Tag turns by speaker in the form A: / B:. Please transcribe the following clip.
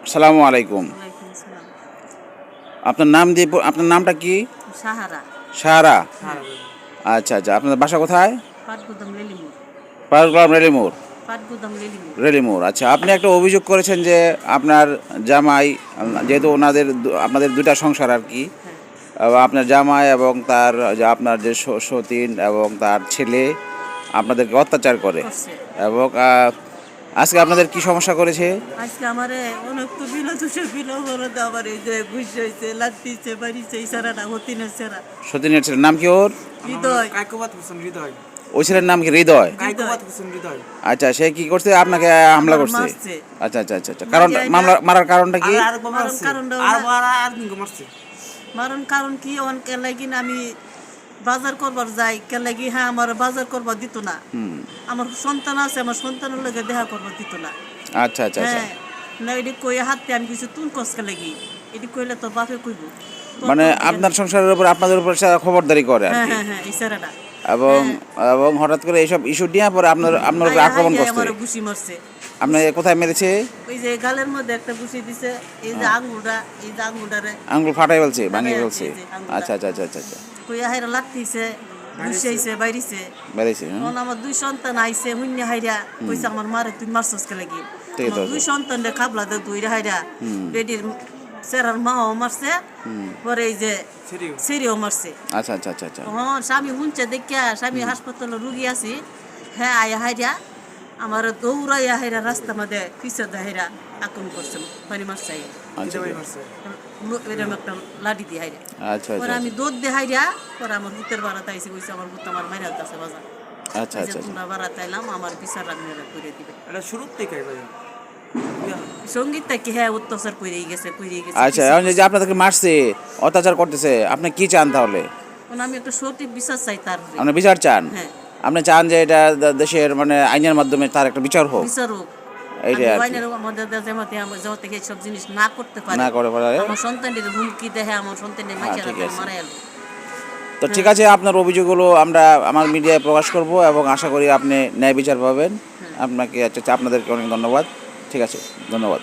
A: আসসালামু আলাইকুম।
B: ওয়ালাইকুম আসসালাম।
A: আপনার নাম দিয়ে আপনার নামটা কি?
B: সাহারা।
A: সাহারা। আচ্ছা আচ্ছা, আপনার বাসা কোথায়?
B: পাটগুদাম লেলিমুর।
A: পাটগ্রাম রেলিমোড়।
B: পাটগুদাম লেলিমুর।
A: রেলিমোড়, আচ্ছা। আপনি একটা অভিযোগ করেছেন যে আপনার জামাই, যেহেতু আপনাদের দুইটা সংসার আর কি,
B: হ্যাঁ।
A: এবং আপনার জামাই এবং তার আপনার যে সতীন এবং তার ছেলে আপনাদেরকে অত্যাচার করে,
B: করছে।
A: এবং আজকে আপনাদের কি সমস্যা করেছে?
B: আজকে আমারে অনেক তো বিল করে আবার এই যে ঘুষ হয়েছে, লাগতেছে, বাড়িছে, এই সারাটা হতিনের সেরা।
A: সতীনের ছেলের নাম কি ওর?
B: হৃদয়।
C: কায়কোবাদ হোসেন হৃদয়।
A: ওই ছেলের নাম কি? হৃদয়।
C: কায়কোবাদ হোসেন হৃদয়।
A: আচ্ছা, সে কি করছে? আপনাকে হামলা
B: আমার
A: করছে?
B: মারছে।
A: আচ্ছা আচ্ছা আচ্ছা আচ্ছা, কারণ মারার কারণটা কি?
C: আরেকবার
B: মারণ
C: মারছে।
B: কারণটা
C: আর নিগো মারছে।
B: কারণ কি অন কে লাগি না আমি বাজার করবার যাই কে লাগি, হ্যাঁ আমার বাজার করবার দিত না। আমার সন্তান আছে, আমার সন্তানের লগে দেখা করবার দিত না।
A: আচ্ছা আচ্ছা আচ্ছা,
B: হ্যাঁ, না এটি কই হাতে আমি কিছু তুন কসকে লাগি, এটি কইলে তো বাপে কইব।
A: মানে আপনার সংসারের উপর, আপনাদের উপর সে খবরদারি করে আর
B: হ্যাঁ
A: কি,
B: হ্যাঁ হ্যাঁ, এই সারাটা।
A: এবং এবং হঠাৎ করে এইসব ইস্যু নিয়ে পরে আপনার উপর আক্রমণ করছে।
B: আমার ঘুষি মারছে।
A: আপনি কোথায় মেরেছে?
B: ওই যে গালের মধ্যে একটা ঘুষি দিছে, এই যে আঙ্গুলটা, এই যে আঙ্গুলটারে
A: আঙুল ফাটাই ফেলছে, ভাঙিয়ে
B: ফাটাই
A: ফেলছে?
B: ফেলছে, আঙুলটা।
A: আচ্ছা আচ্ছা আচ্ছা আচ্ছা আচ্ছা,
B: কইয়া হাইরা লাগতেছে, ঘুষাইছে, বাইরিছে।
A: মেরেছে।
B: তখন আমার দুই সন্তান আইছে, হুন্যা হাইরা কইছে আমার মারে তুই মারছস কে লাগি।
A: ঠিক
B: আমার
A: আছে।
B: দুই সন্তানরে খাবলা দে দুই হাইরা বেডির সেরার মাও মারছে, পরে এই যে সিরিও মারছে।
A: আচ্ছা আচ্ছা আচ্ছা আচ্ছা,
B: তখন স্বামী হুনছে দেখিয়া, স্বামী হাসপাতালে রুগী আছি, হ্যাঁ আয়া হাইরা আমার দৌড়াইয়া হাইরা রাস্তা মধ্যে পিছা দে হাইরা আক্রমণ করছে, পানি মারছে।
A: আচ্ছা
B: এরকম একটা লাঠি দিয়ে হাইরা,
A: আচ্ছা
B: পরে
A: আচ্ছা
B: আমি দৌড় দিয়ে হাইরা, পরে আমার ভূতের বাড়াতে আইসে, কইছে আমার ভূত আমার মাইরা আছে বাজার।
A: আচ্ছা আচ্ছা,
B: তোমরা বাড়াতে এলাম, আমার বিচার আপনারা করে দিবে।
C: এটা শুরুর থেকে ভাই।
B: সঙ্গীতটা কি হ্যাঁ অত্যাচার করেই গেছে, করেই গেছে।
A: আচ্ছা। এখন যে আপনাদেরকে মারছে, অত্যাচার করতেছে, আপনি কি চান তাহলে?
B: এখন আমি একটা সঠিক বিচার চাই তার।
A: আপনি বিচার চান?
B: হ্যাঁ,
A: আপনি চান যে এটা দেশের মানে আইনের মাধ্যমে তার একটা বিচার হোক?
B: বিচার হোক।
A: এইটাই আর কি।
B: আইনের আমাদের জামাতে আমার যাওয়া থেকে সব জিনিস না করতে পারে,
A: না করে পারে।
B: আমার সন্তানদের হুমকি দেখে আমার সন্তানের মাইকের
A: ঠিক আছে।
B: মারা এলো।
A: তো ঠিক আছে, আপনার অভিযোগগুলো আমরা আমার মিডিয়ায় প্রকাশ করব এবং আশা করি আপনি ন্যায় বিচার পাবেন। আপনাকে আপনাদেরকে অনেক ধন্যবাদ। ঠিক আছে, ধন্যবাদ।